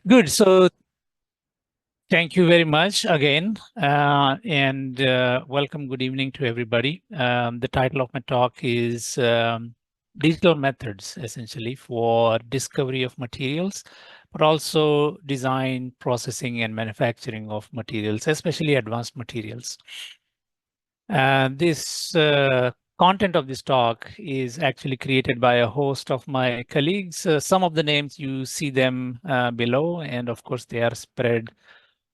Good. So thank you very much again, and welcome. Good evening to everybody. The title of my talk is digital methods, essentially, for discovery of materials, but also design, processing, and manufacturing of materials, especially advanced materials. This content of this talk is actually created by a host of my colleagues. Some of the names you see them below, and of course they are spread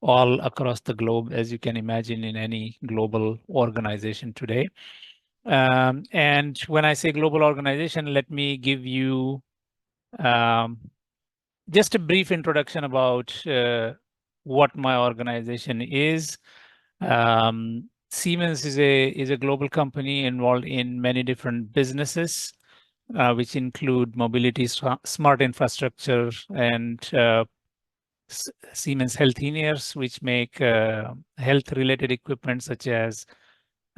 all across the globe, as you can imagine in any global organization today. And when I say global organization, let me give you um, just a brief introduction about what my organization is. Siemens is a global company involved in many different businesses, which include mobility, smart infrastructure, and Siemens Healthineers, which make health-related equipment such as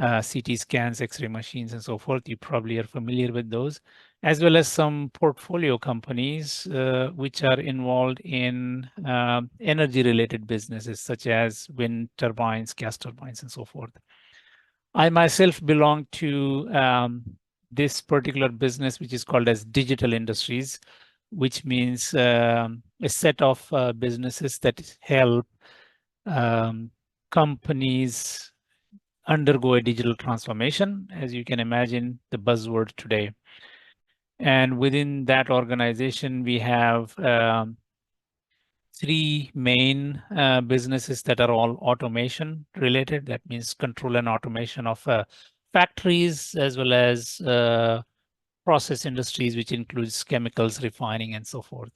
CT scans, X-ray machines, and so forth. You probably are familiar with those, as well as some portfolio companies which are involved in energy-related businesses such as wind turbines, gas turbines, and so forth. I myself belong to this particular business, which is called as digital industries, which means a set of businesses that help companies undergo a digital transformation, as you can imagine, the buzzword today. And within that organization, we have three main businesses that are all automation related. That means control and automation of factories, as well as process industries, which includes chemicals, refining, and so forth.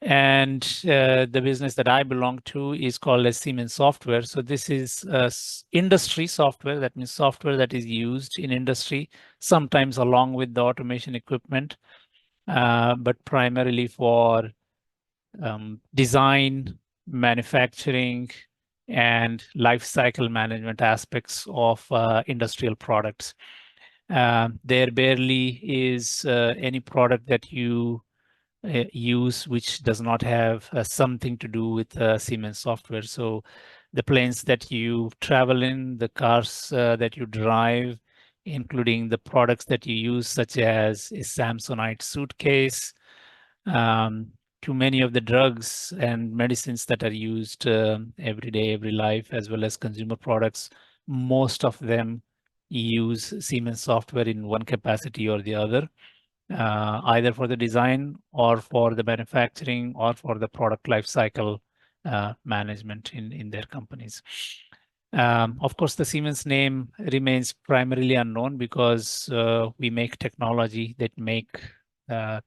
And the business that I belong to is called as Siemens Software. So this is industry software. That means software that is used in industry, sometimes along with the automation equipment, but primarily for design, manufacturing, and life cycle management aspects of industrial products. There barely is any product that you use which does not have something to do with Siemens software. So the planes that you travel in, the cars that you drive, including the products that you use, such as a Samsonite suitcase, to many of the drugs and medicines that are used every day, every life, as well as consumer products, most of them use Siemens software in one capacity or the other, either for the design or for the manufacturing or for the product lifecycle management in their companies. Of course, the Siemens name remains primarily unknown because we make technology that make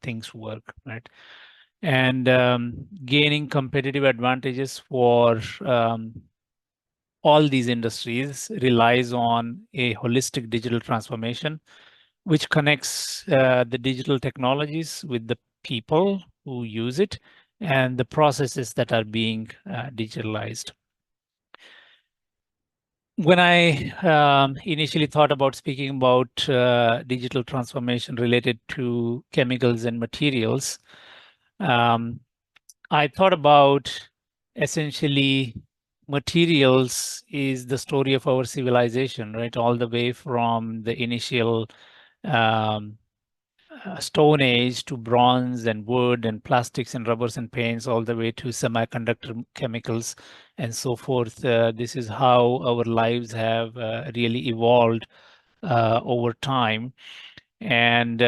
things work, right? And gaining competitive advantages for all these industries relies on a holistic digital transformation, which connects the digital technologies with the people who use it and the processes that are being digitalized. When I initially thought about speaking about digital transformation related to chemicals and materials, I thought about essentially materials is the story of our civilization, right? All the way from the initial um, Stone Age to bronze and wood and plastics and rubbers and paints, all the way to semiconductor chemicals and so forth. This is how our lives have really evolved over time. And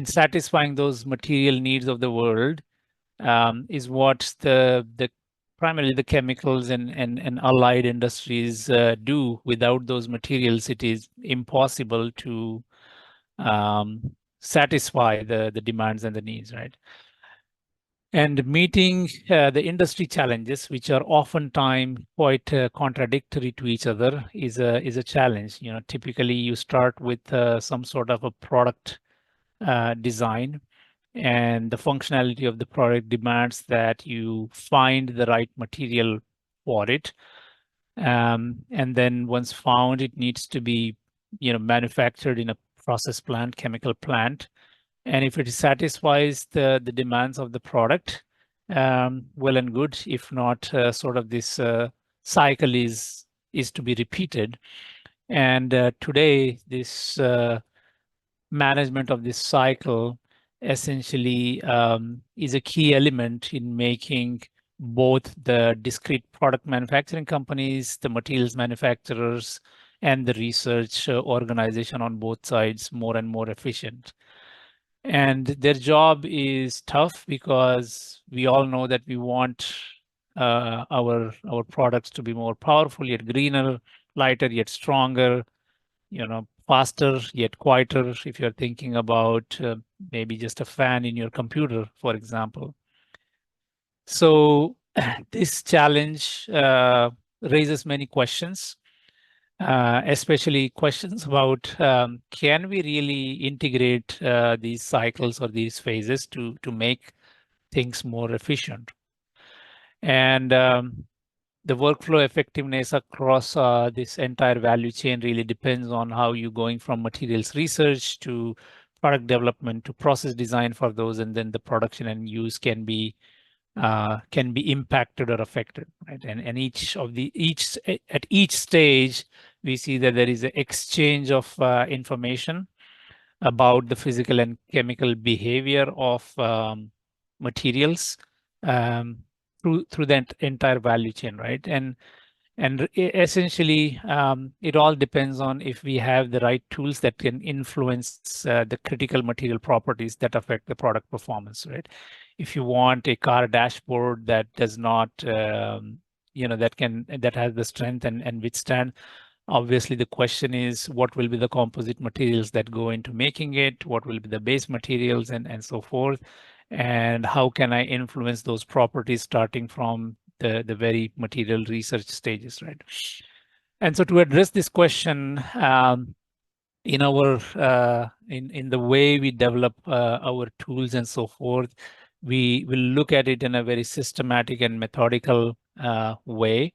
satisfying those material needs of the world is what the primarily the chemicals and allied industries do. Without those materials, it is impossible to satisfy the demands and the needs, right? And meeting the industry challenges, which are oftentimes quite contradictory to each other, is a challenge. You know, typically you start with some sort of a product design, and the functionality of the product demands that you find the right material for it. And then once found, it needs to be, manufactured in a process plant, chemical plant. And if it satisfies the demands of the product, well and good. If not, sort of this cycle is to be repeated. And today, this management of this cycle essentially is a key element in making both the discrete product manufacturing companies, the materials manufacturers, and the research organization on both sides more and more efficient. And their job is tough because we all know that we want our products to be more powerful yet greener, lighter yet stronger, faster yet quieter. If you're thinking about maybe just a fan in your computer, for example. So this challenge raises many questions. Especially questions about can we really integrate these cycles or these phases to make things more efficient? And the workflow effectiveness across this entire value chain really depends on how you're going from materials research to product development to process design for those, and then the production and use can be impacted or affected, right? And at each stage, we see that there is an exchange of information about the physical and chemical behavior of materials um, through the entire value chain, right? And essentially, it all depends on if we have the right tools that can influence the critical material properties that affect the product performance, right? If you want a car dashboard that does not, that has the strength and withstand, obviously the question is what will be the composite materials that go into making it, what will be the base materials and so forth, and how can I influence those properties starting from the very material research stages, right? And so to address this question, in our in the way we develop our tools and so forth, we will look at it in a very systematic and methodical way.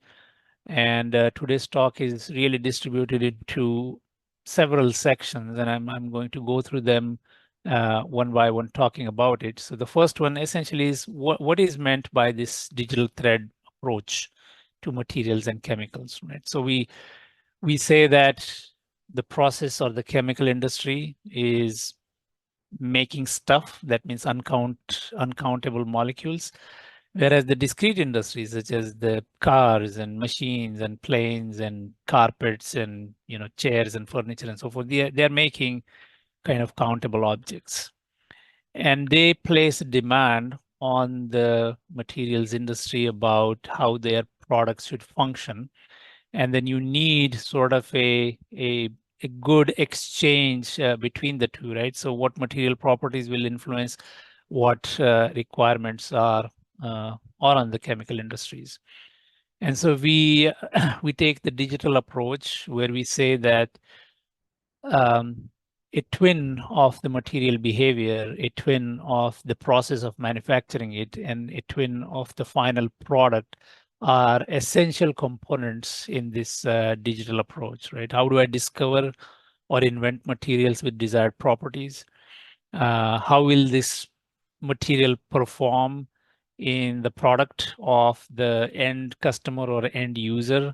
And today's talk is really distributed into several sections, and I'm going to go through them one by one, talking about it. So the first one essentially is what is meant by this digital thread approach to materials and chemicals, right? So we say that the process or the chemical industry is making stuff, that means uncountable molecules, whereas the discrete industries such as the cars and machines and planes and carpets and chairs and furniture and so forth, they're making kind of countable objects, and they place a demand on the materials industry about how their products should function. And then you need sort of a good exchange between the two, right? So what material properties will influence what requirements are on the chemical industries. And so we we take the digital approach where we say that a twin of the material behavior, a twin of the process of manufacturing it, and a twin of the final product are essential components in this digital approach, right? How do I discover or invent materials with desired properties? How will this material perform in the product of the end customer or end user?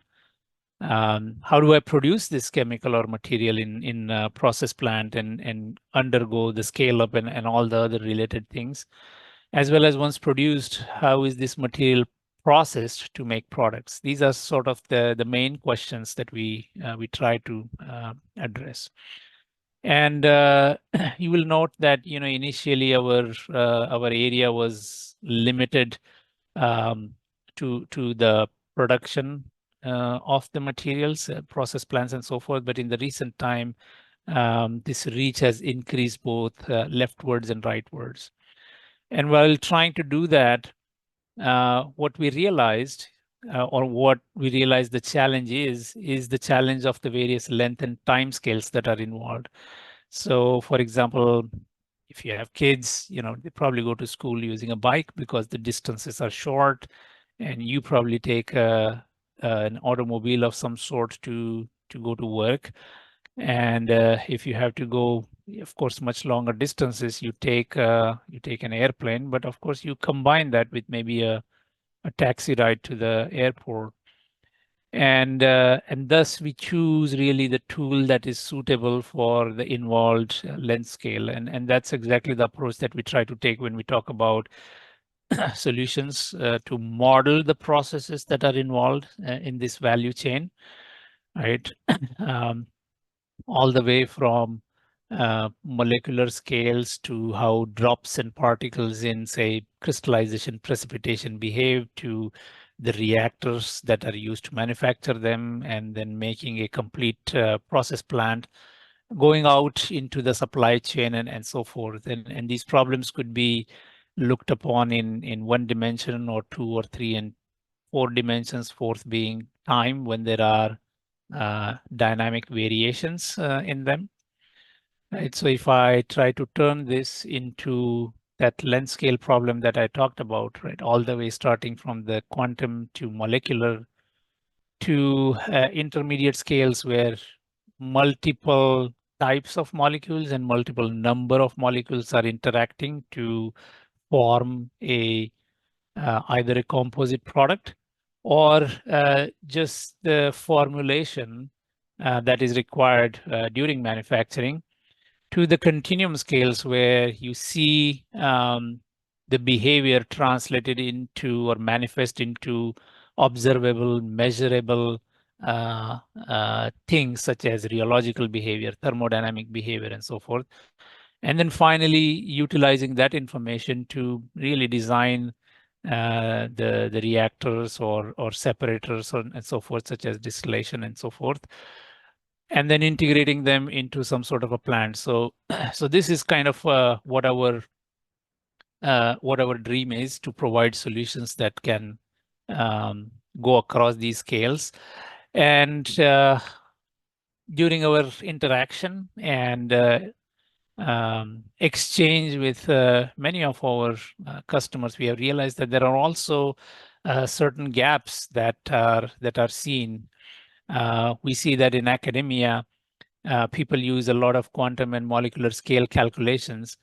How do I produce this chemical or material in a process plant and undergo the scale up and all the other related things, as well as once produced, how is this material processed to make products? These are sort of the main questions that we try to address. And you will note that initially our area was limited to the production of the materials, process plants, and so forth. But in the recent time, this reach has increased both leftwards and rightwards. And while trying to do that, what we realized, the challenge is the challenge of the various length and time scales that are involved. So, for example, if you have kids, they probably go to school using a bike because the distances are short, and you probably take an automobile of some sort to go to work. And if you have to go of course, much longer distances, you take an airplane, but of course you combine that with maybe a taxi ride to the airport. And thus we choose really the tool that is suitable for the involved length scale. And that's exactly the approach that we try to take when we talk about solutions to model the processes that are involved in this value chain, right? um, all the way from molecular scales to how drops and particles in, say, crystallization, precipitation behave, to the reactors that are used to manufacture them, and then making a complete process plant, going out into the supply chain and so forth. And these problems could be looked upon in one dimension or two or three and four dimensions, fourth being time, when there are dynamic variations in them. Right. So if I try to turn this into that length scale problem that I talked about, right, all the way starting from the quantum to molecular to intermediate scales where multiple types of molecules and multiple number of molecules are interacting to form a either a composite product or just the formulation that is required during manufacturing, to the continuum scales where you see the behavior translated into or manifest into observable, measurable things such as rheological behavior, thermodynamic behavior, and so forth. And then finally, utilizing that information to really design the reactors or separators and so forth, such as distillation and so forth, and then integrating them into some sort of a plant. So, so this is kind of what our dream is, to provide solutions that can go across these scales. And during our interaction and exchange with many of our customers, we have realized that there are also certain gaps that are seen. We see that in academia, people use a lot of quantum and molecular scale calculations,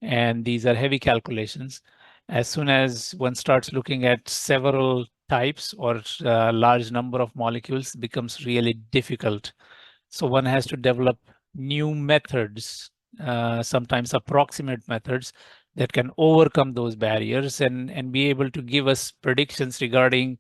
and these are heavy calculations. As soon as one starts looking at several types or a large number of molecules, it becomes really difficult. So one has to develop new methods, sometimes approximate methods, that can overcome those barriers and be able to give us predictions regarding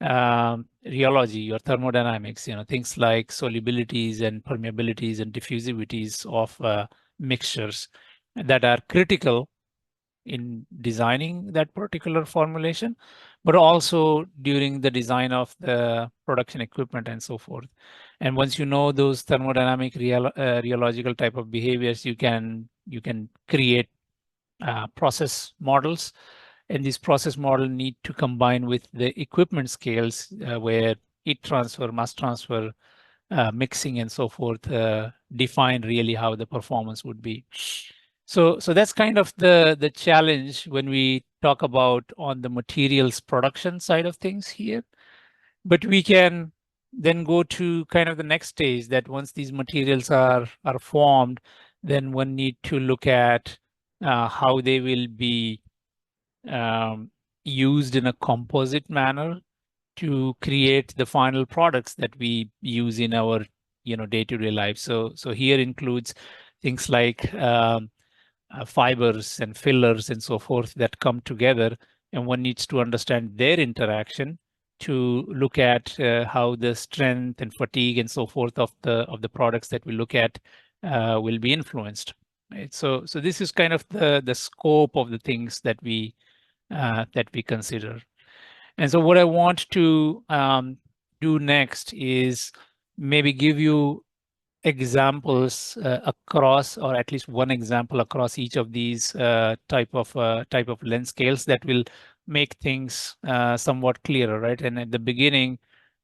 rheology or thermodynamics, things like solubilities and permeabilities and diffusivities of mixtures that are critical in designing that particular formulation, but also during the design of the production equipment and so forth. And once you know those thermodynamic rheological type of behaviors, you can create process models. And these process models need to combine with the equipment scales where heat transfer, mass transfer, mixing, and so forth define really how the performance would be. So that's kind of the challenge when we talk about on the materials production side of things here. But we can then go to kind of the next stage, that once these materials are formed, then one need to look at how they will be used in a composite manner to create the final products that we use in our day-to-day life. So here includes things like fibers and fillers and so forth that come together, and one needs to understand their interaction to look at how the strength and fatigue and so forth of the products that we look at will be influenced. Right? So this is kind of the scope of the things that we consider. And so what I want to do next is maybe give you examples across, or at least one example across each of these type of length scales that will make things somewhat clearer, right? And at the beginning,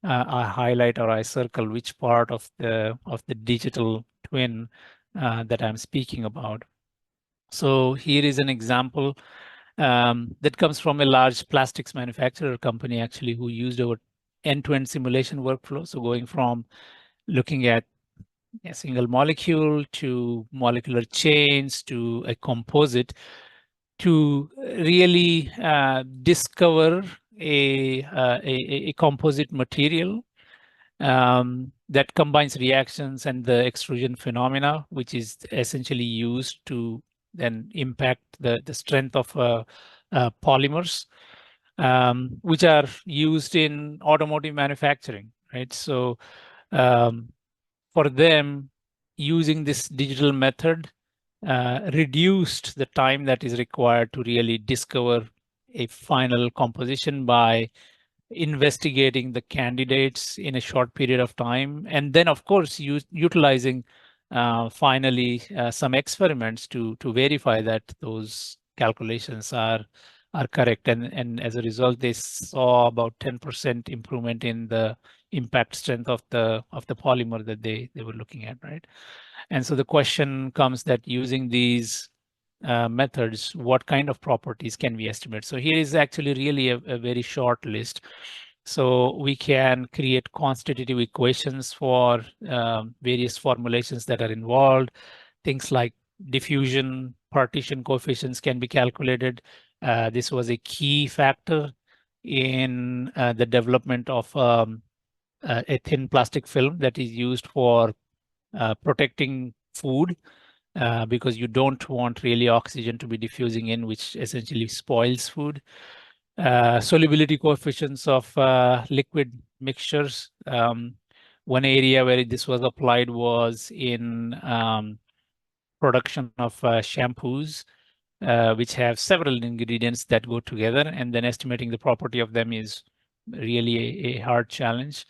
I highlight or I circle which part of the digital twin that I'm speaking about. So here is an example that comes from a large plastics manufacturer company, actually, who used our end-to-end simulation workflow. So going from looking at a single molecule to molecular chains to a composite to really discover a composite material that combines reactions and the extrusion phenomena, which is essentially used to then impact the strength of polymers, which are used in automotive manufacturing, right? So um, for them, using this digital method reduced the time that is required to really discover a final composition by investigating the candidates in a short period of time, and then of course utilizing finally some experiments to verify that those calculations are correct, and as a result they saw about 10% improvement in the impact strength of the polymer that they were looking at, right? And so the question comes that using these methods, what kind of properties can we estimate? So here is actually really a very short list. So we can create quantitative equations for various formulations that are involved. Things like diffusion, partition coefficients can be calculated. This was a key factor in the development of a thin plastic film that is used for protecting food because you don't want really oxygen to be diffusing in, which essentially spoils food. Solubility coefficients of liquid mixtures. One area where this was applied was in production of shampoos, which have several ingredients that go together, and then estimating the property of them is really a hard challenge.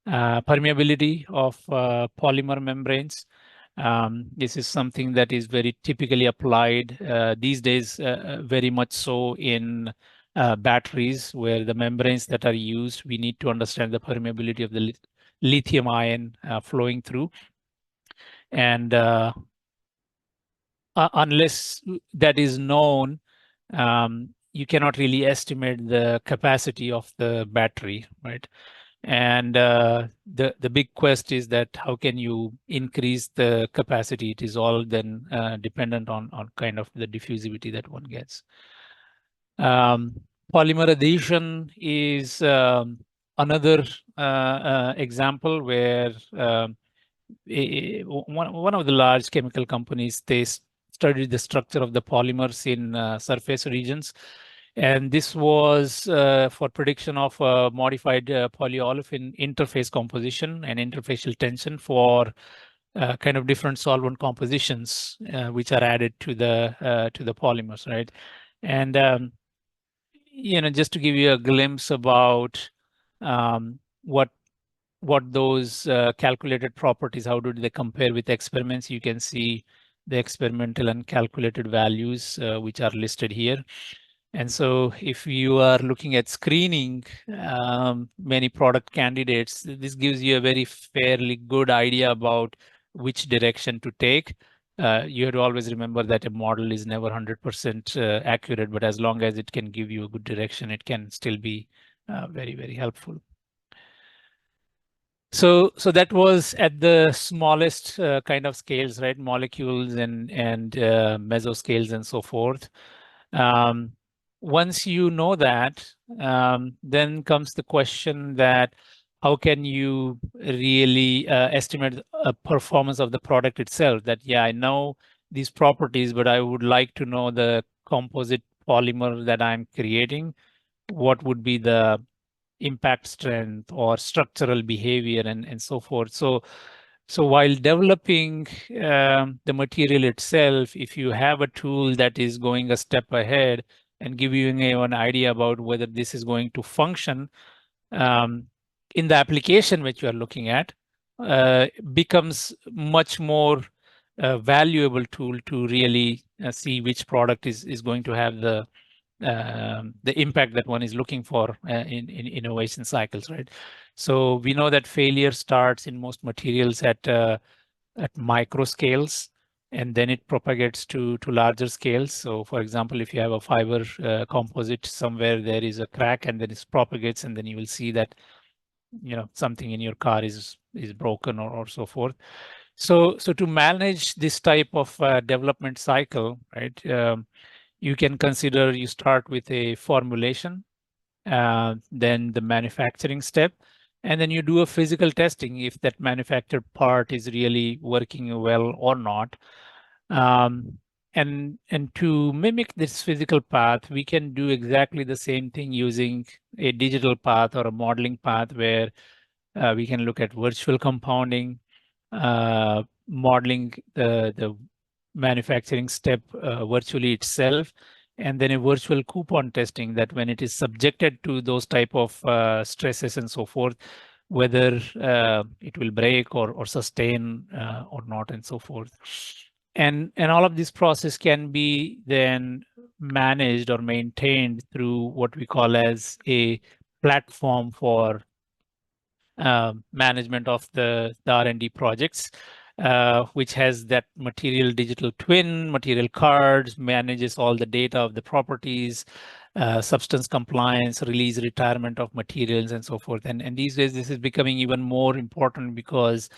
Permeability of polymer membranes. This is something that is very typically applied these days, very much so in batteries, where the membranes that are used, we need to understand the permeability of the lithium ion flowing through. And unless that is known, you cannot really estimate the capacity of the battery, right? And the big quest is that how can you increase the capacity? It is all then dependent on kind of the diffusivity that one gets. Polymer adhesion is another example where one of the large chemical companies, they studied the structure of the polymers in surface regions. And this was for prediction of modified polyolefin interface composition and interfacial tension for kind of different solvent compositions, which are added to the polymers, right? And just to give you a glimpse about what those calculated properties, how do they compare with experiments, you can see the experimental and calculated values, which are listed here. And so if you are looking at screening many product candidates, this gives you a very fairly good idea about which direction to take. You have to always remember that a model is never 100% accurate, but as long as it can give you a good direction, it can still be very, very helpful. So that was at the smallest kind of scales, right? Molecules and mesoscales and so forth. Once you know that, then comes the question that how can you really estimate a performance of the product itself? That, yeah, I know these properties, but I would like to know the composite polymer that I'm creating. What would be the impact strength or structural behavior and so forth. So while developing the material itself, if you have a tool that is going a step ahead and giving you an idea about whether this is going to function in the application which you are looking at, becomes much more valuable tool to really see which product is going to have the impact that one is looking for in innovation cycles, right? So we know that failure starts in most materials at micro scales, and then it propagates to larger scales. So for example, if you have a fiber composite, somewhere there is a crack and then it propagates, and then you will see that something in your car is broken or so forth. So to manage this type of development cycle, right, you can consider you start with a formulation, then the manufacturing step, and then you do a physical testing if that manufactured part is really working well or not. And to mimic this physical path, we can do exactly the same thing using a digital path or a modeling path where we can look at virtual compounding, modeling the manufacturing step virtually itself, and then a virtual coupon testing that when it is subjected to those type of stresses and so forth, whether it will break or sustain or not and so forth. And all of this process can be then managed or maintained through what we call as a platform for management of the R&D projects, which has that material digital twin, material cards, manages all the data of the properties, substance compliance, release, retirement of materials, and so forth. And these days, this is becoming even more important because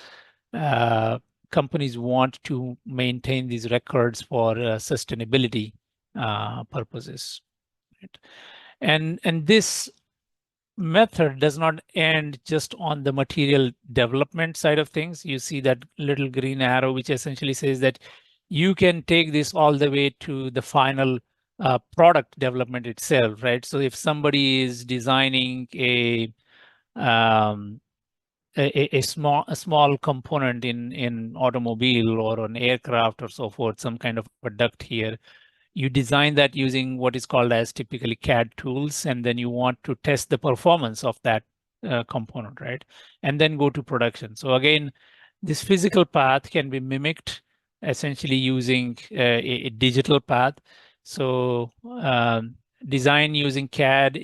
uh, companies want to maintain these records for sustainability purposes. Right? And this method does not end just on the material development side of things. You see that little green arrow, which essentially says that you can take this all the way to the final product development itself, right? So if somebody is designing um, a small component in automobile or an aircraft or so forth, some kind of a duct here, you design that using what is called as typically CAD tools, and then you want to test the performance of that component, right? And then go to production. So again, this physical path can be mimicked essentially using a digital path. So design using CAD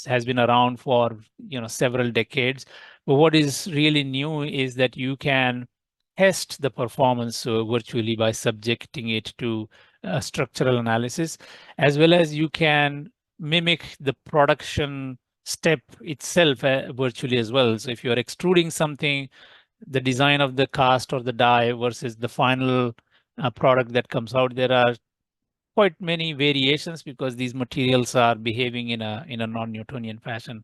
has been around for several decades. But what is really new is that you can test the performance virtually by subjecting it to structural analysis, as well as you can mimic the production step itself virtually as well. So if you're extruding something, the design of the cast or the die versus the final product that comes out, there are quite many variations because these materials are behaving in a non-Newtonian fashion.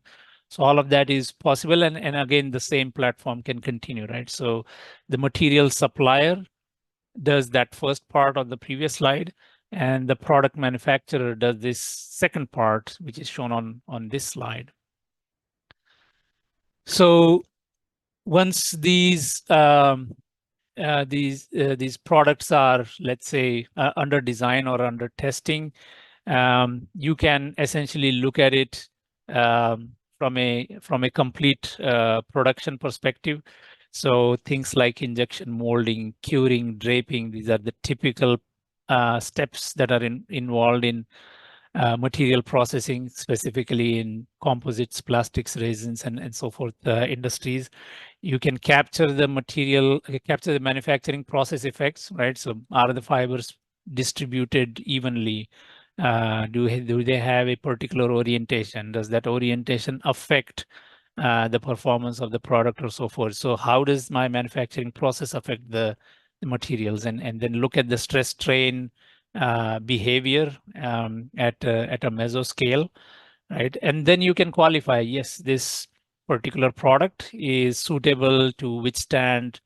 So all of that is possible, and again, the same platform can continue, right? So the material supplier does that first part of the previous slide, and the product manufacturer does this second part, which is shown on this slide. So once these products are, let's say, under design or under testing, you can essentially look at it from a complete production perspective. So things like injection molding, curing, draping, these are the typical steps that are involved in material processing, specifically in composites, plastics, resins, and so forth industries. You can capture the material, capture the manufacturing process effects, right? So are the fibers distributed evenly? Do they have a particular orientation? Does that orientation affect the performance of the product or so forth? So how does my manufacturing process affect the materials? And then look at the stress strain behavior at a mesoscale, right? And then you can qualify, yes, this particular product is suitable to withstand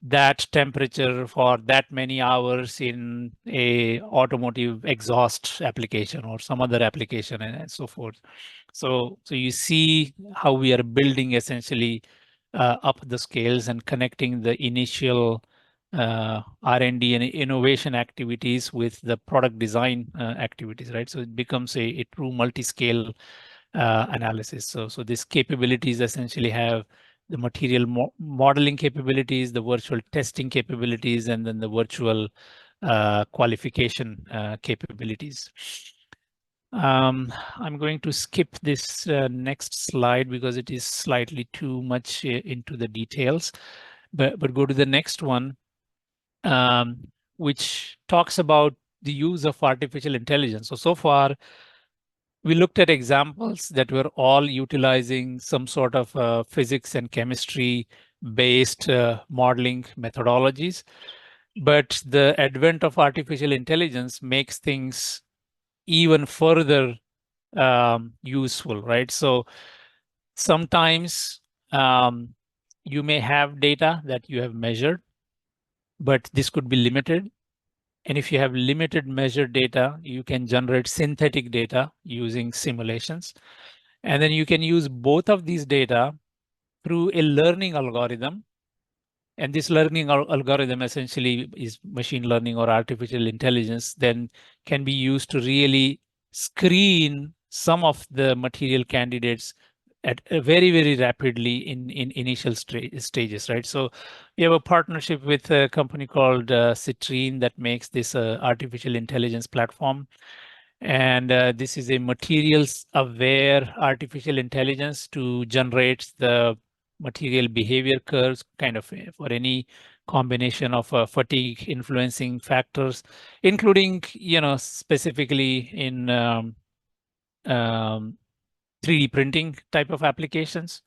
that temperature for that many hours in a automotive exhaust application or some other application, and so forth. So you see how we are building essentially up the scales and connecting the initial R&D and innovation activities with the product design activities, right? So it becomes a true multi-scale analysis. So these capabilities essentially have the material modeling capabilities, the virtual testing capabilities, and then the virtual qualification capabilities. I'm going to skip this next slide because it is slightly too much into the details, but go to the next one, which talks about the use of artificial intelligence. So far, we looked at examples that were all utilizing some sort of physics and chemistry based modeling methodologies. But the advent of artificial intelligence makes things even further useful, right? So sometimes you may have data that you have measured, but this could be limited. And if you have limited measured data, you can generate synthetic data using simulations. And then you can use both of these data through a learning algorithm. And this learning algorithm essentially is machine learning or artificial intelligence, then can be used to really screen some of the material candidates at very, very rapidly in initial stages, right? So we have a partnership with a company called Citrine that makes this artificial intelligence platform. And this is a materials aware artificial intelligence to generate the material behavior curves kind of for any combination of fatigue influencing factors, including, specifically in um, 3D printing type of applications,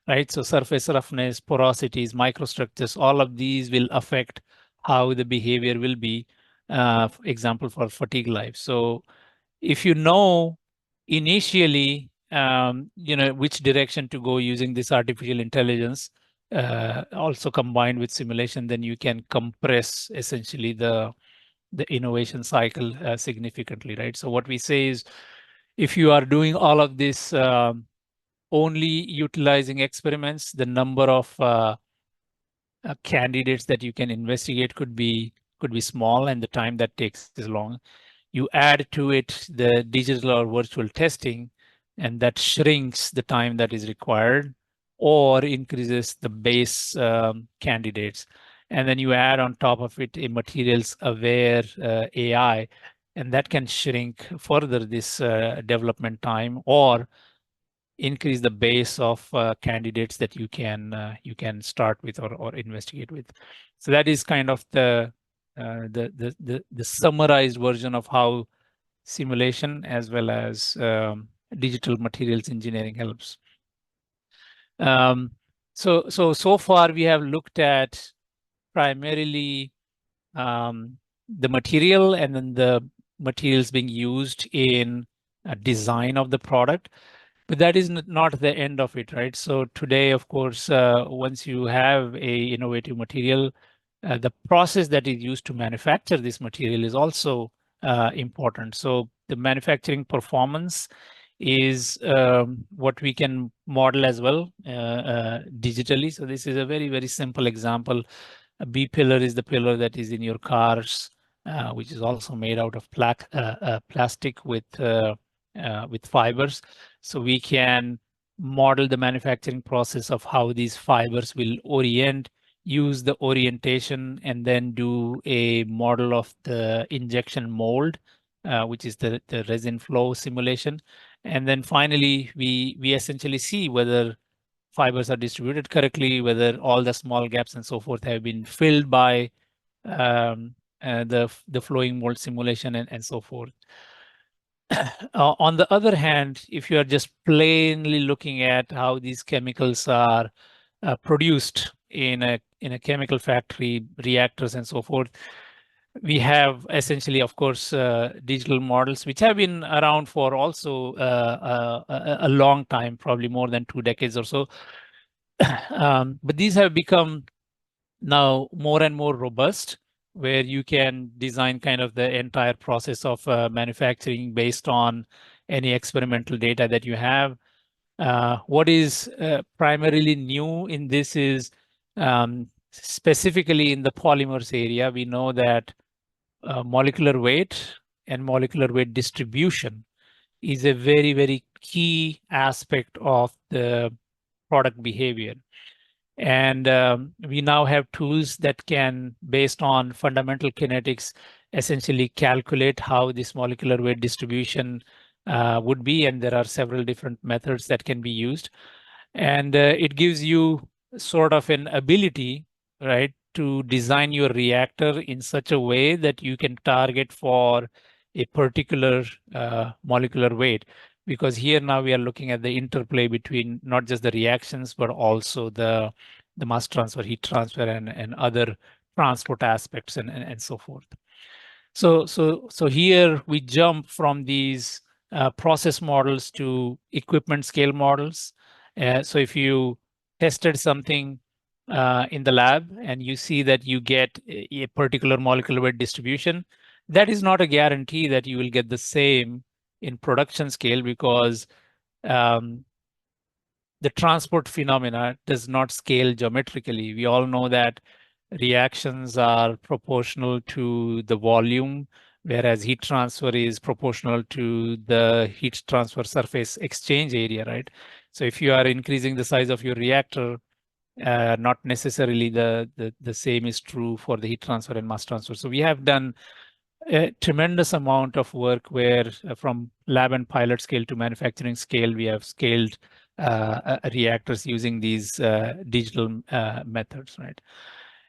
right? So surface roughness, porosities, microstructures, all of these will affect how the behavior will be, for example, for fatigue life. So if you know initially, which direction to go using this artificial intelligence, also combined with simulation, then you can compress essentially the innovation cycle significantly, right? So what we say is, if you are doing all of this only utilizing experiments, the number of candidates that you can investigate could be small, and the time that takes is long. You add to it the digital or virtual testing, and that shrinks the time that is required or increases the base candidates. And then you add on top of it a materials aware AI, and that can shrink further this development time or increase the base of candidates that you can start with or investigate with. So that is kind of the summarized version of how simulation as well as digital materials engineering helps. So far we have looked at primarily the material and then the materials being used in design of the product. But that is not the end of it, right? So today, of course, once you have a innovative material, the process that is used to manufacture this material is also important. So the manufacturing performance is what we can model as well digitally. So this is a very, very simple example. A B pillar is the pillar that is in your cars, which is also made out of plastic with fibers. So we can model the manufacturing process of how these fibers will orient, use the orientation, and then do a model of the injection mold, which is the resin flow simulation. And then finally, we essentially see whether fibers are distributed correctly, whether all the small gaps and so forth have been filled by the flowing mold simulation and so forth. On the other hand, if you are just plainly looking at how these chemicals are produced in a chemical factory, reactors and so forth, we have essentially, of course, digital models which have been around for also a long time, probably more than 2 decades or so. But these have become now more and more robust, where you can design kind of the entire process of manufacturing based on any experimental data that you have. What is primarily new in this is specifically in the polymers area, we know that molecular weight and molecular weight distribution is a very, very key aspect of the product behavior. And we now have tools that can, based on fundamental kinetics, essentially calculate how this molecular weight distribution would be. And there are several different methods that can be used. And it gives you sort of an ability, right, to design your reactor in such a way that you can target for a particular molecular weight. Because here now we are looking at the interplay between not just the reactions, but also the the mass transfer, heat transfer, and other transport aspects and so forth. So here we jump from these process models to equipment scale models. So if you tested something in the lab and you see that you get a particular molecular weight distribution, that is not a guarantee that you will get the same in production scale, because um, the transport phenomena does not scale geometrically. We all know that reactions are proportional to the volume, whereas heat transfer is proportional to the heat transfer surface exchange area, right? So if you are increasing the size of your reactor, not necessarily the same is true for the heat transfer and mass transfer. So we have done a tremendous amount of work where from lab and pilot scale to manufacturing scale, we have scaled reactors using these digital methods, right?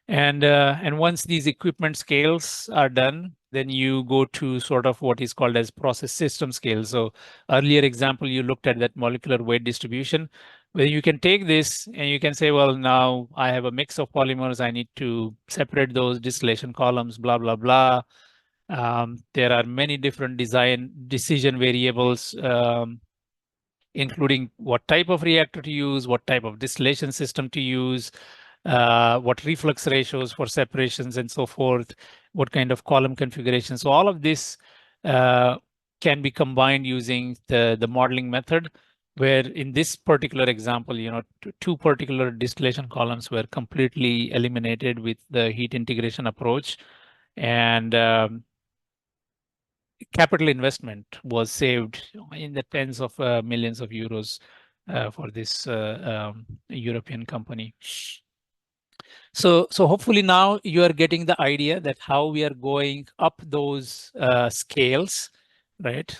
And once these equipment scales are done, then you go to sort of what is called as process system scale. So earlier example, you looked at that molecular weight distribution, where you can take this and you can say, well, now I have a mix of polymers. I need to separate those distillation columns, blah, blah, blah. There are many different design decision variables, including what type of reactor to use, what type of distillation system to use, what reflux ratios for separations and so forth, what kind of column configuration. So all of this can be combined using the modeling method, where in this particular example, two particular distillation columns were completely eliminated with the heat integration approach. And capital investment was saved in the tens of millions of euros for this European company. So hopefully now you are getting the idea that how we are going up those scales, right?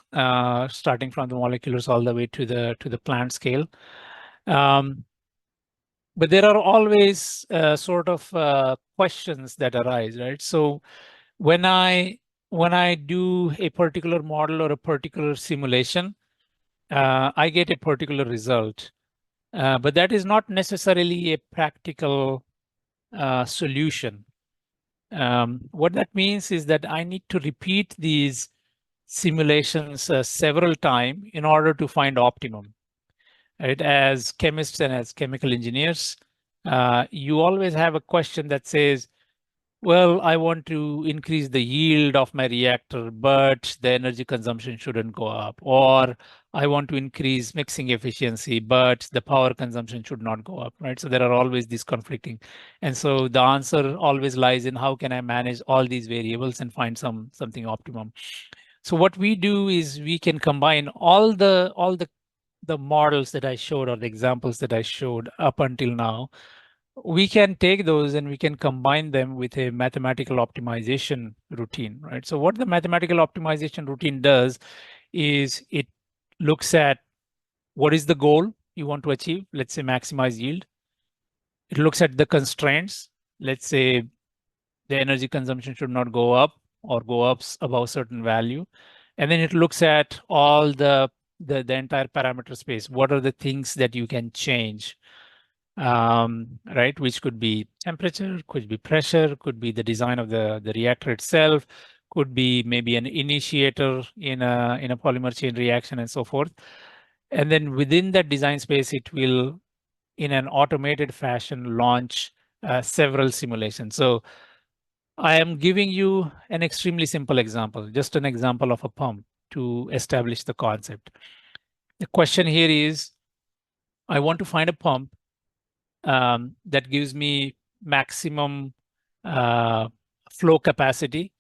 Starting from the moleculars all the way to the plant scale. But there are always sort of questions that arise, right? So when I do a particular model or a particular simulation, I get a particular result, but that is not necessarily a practical solution. What that means is that I need to repeat these simulations several times in order to find optimum. Right? As chemists and as chemical engineers, you always have a question that says, well, I want to increase the yield of my reactor, but the energy consumption shouldn't go up. Or I want to increase mixing efficiency, but the power consumption should not go up, right? So there are always these conflicting. And so the answer always lies in how can I manage all these variables and find something optimum. So what we do is we can combine all the models that I showed or the examples that I showed up until now. We can take those and we can combine them with a mathematical optimization routine, right? So what the mathematical optimization routine does is it looks at what is the goal you want to achieve, let's say maximize yield. It looks at the constraints, let's say the energy consumption should not go up or go up above a certain value. And then it looks at all the entire parameter space. What are the things that you can change? Right, which could be temperature, could be pressure, could be the design of the reactor itself, could be maybe an initiator in a polymer chain reaction and so forth. And then within that design space, it will, in an automated fashion, launch several simulations. So I am giving you an extremely simple example, just an example of a pump to establish the concept. The question here is, I want to find a pump that gives me maximum flow capacity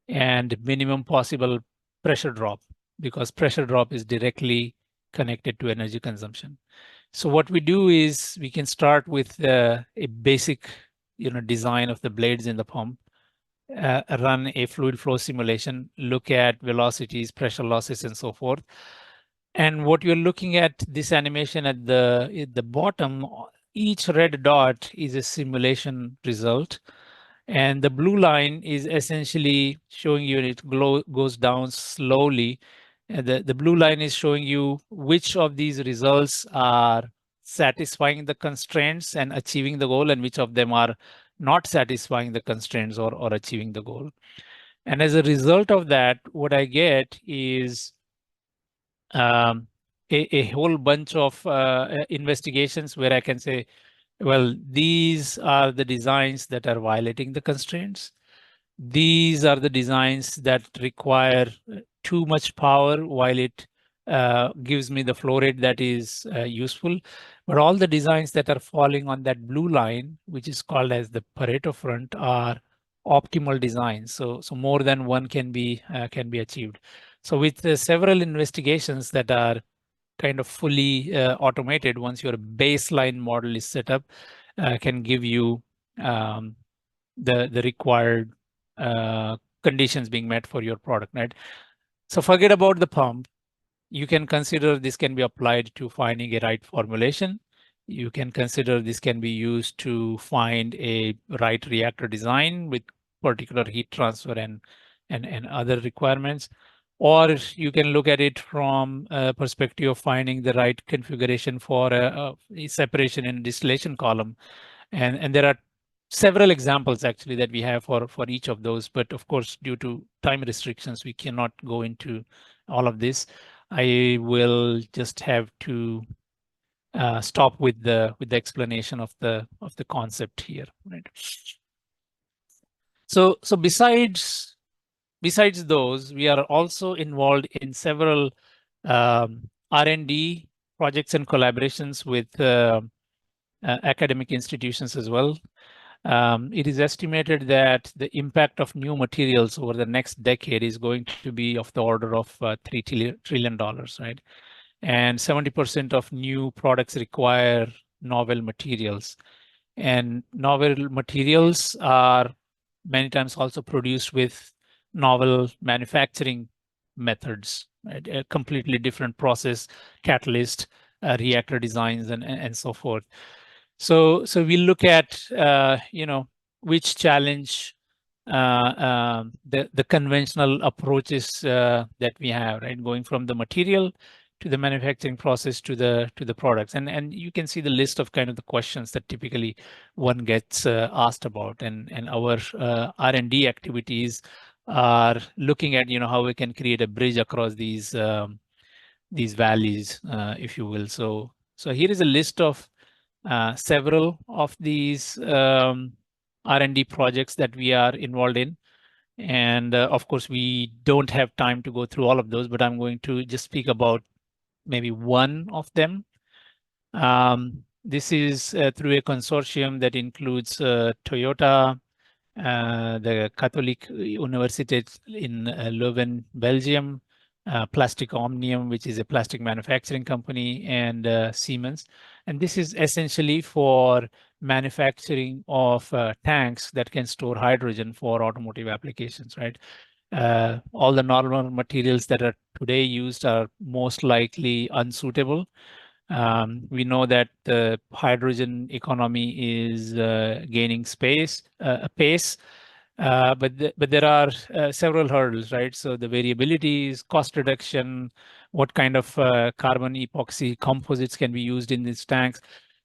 and minimum possible pressure drop, because pressure drop is directly connected to energy consumption. So what we do is we can start with a basic design of the blades in the pump, run a fluid flow simulation, look at velocities, pressure losses, and so forth. And what you're looking at this animation at the bottom, each red dot is a simulation result. And the blue line is essentially showing you it goes down slowly. And the blue line is showing you which of these results are satisfying the constraints and achieving the goal, and which of them are not satisfying the constraints or achieving the goal. And as a result of that, what I get is a whole bunch of investigations where I can say, well, these are the designs that are violating the constraints. These are the designs that require too much power while it gives me the flow rate that is useful. But all the designs that are falling on that blue line, which is called as the Pareto front, are optimal designs. So more than one can be achieved. So with several investigations that are kind of fully automated, once your baseline model is set up, can give you um, the required conditions being met for your product, right? So forget about the pump. You can consider this can be applied to finding a right formulation. You can consider this can be used to find a right reactor design with particular heat transfer and other requirements. Or you can look at it from a perspective of finding the right configuration for a separation and distillation column. And there are several examples actually that we have for each of those. But of course, due to time restrictions, we cannot go into all of this. I will just have to stop with the explanation of the concept here, right? So besides those, we are also involved in several R&D projects and collaborations with academic institutions as well. It is estimated that the impact of new materials over the next decade is going to be of the order of $3 trillion, right? And 70% of new products require novel materials. And novel materials are many times also produced with novel manufacturing methods, right? A completely different process, catalyst, reactor designs, and so forth. So we look at which challenge the conventional approaches that we have, right? Going from the material to the manufacturing process to the products, and you can see the list of kind of the questions that typically one gets asked about, and our R&D activities are looking at how we can create a bridge across these valleys, if you will. So here is a list of several of these R&D projects that we are involved in. And of course, we don't have time to go through all of those, but I'm going to just speak about maybe one of them. This is through a consortium that includes Toyota, the Catholic University in Leuven, Belgium, Plastic Omnium, which is a plastic manufacturing company, and Siemens. And this is essentially for manufacturing of tanks that can store hydrogen for automotive applications, right? All the normal materials that are today used are most likely unsuitable. We know that the hydrogen economy is gaining pace, but there are several hurdles, right? So the variabilities, cost reduction, what kind of carbon epoxy composites can be used in these tanks.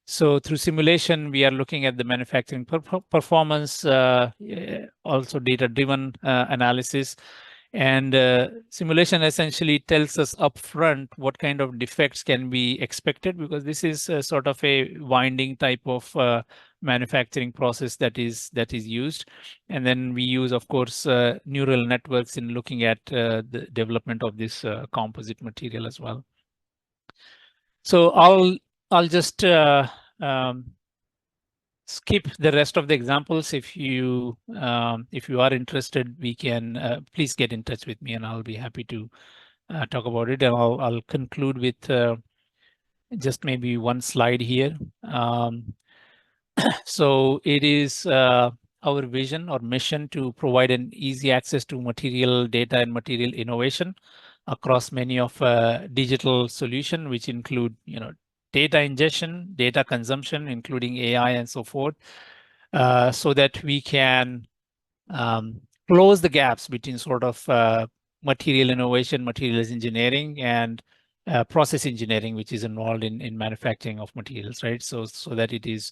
So through simulation, we are looking at the manufacturing performance, also data-driven analysis. And simulation essentially tells us upfront what kind of defects can be expected, because this is sort of a winding type of manufacturing process that is used. And then we use, of course, neural networks in looking at the development of this composite material as well. So I'll just skip the rest of the examples. If you are interested, we can please get in touch with me, and I'll be happy to talk about it. And I'll conclude with just maybe one slide here. So it is our vision or mission to provide an easy access to material data and material innovation across many of digital solution, which include data ingestion, data consumption, including AI and so forth, so that we can close the gaps between sort of material innovation, materials engineering, and process engineering, which is involved in manufacturing of materials, right? So that it is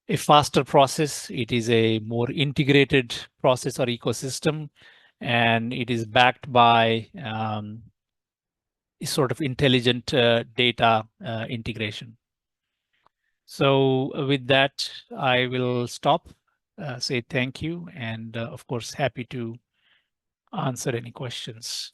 a faster process, it is a more integrated process or ecosystem, and it is backed by a sort of intelligent data integration. So with that, I will stop, say thank you, and of course, happy to answer any questions.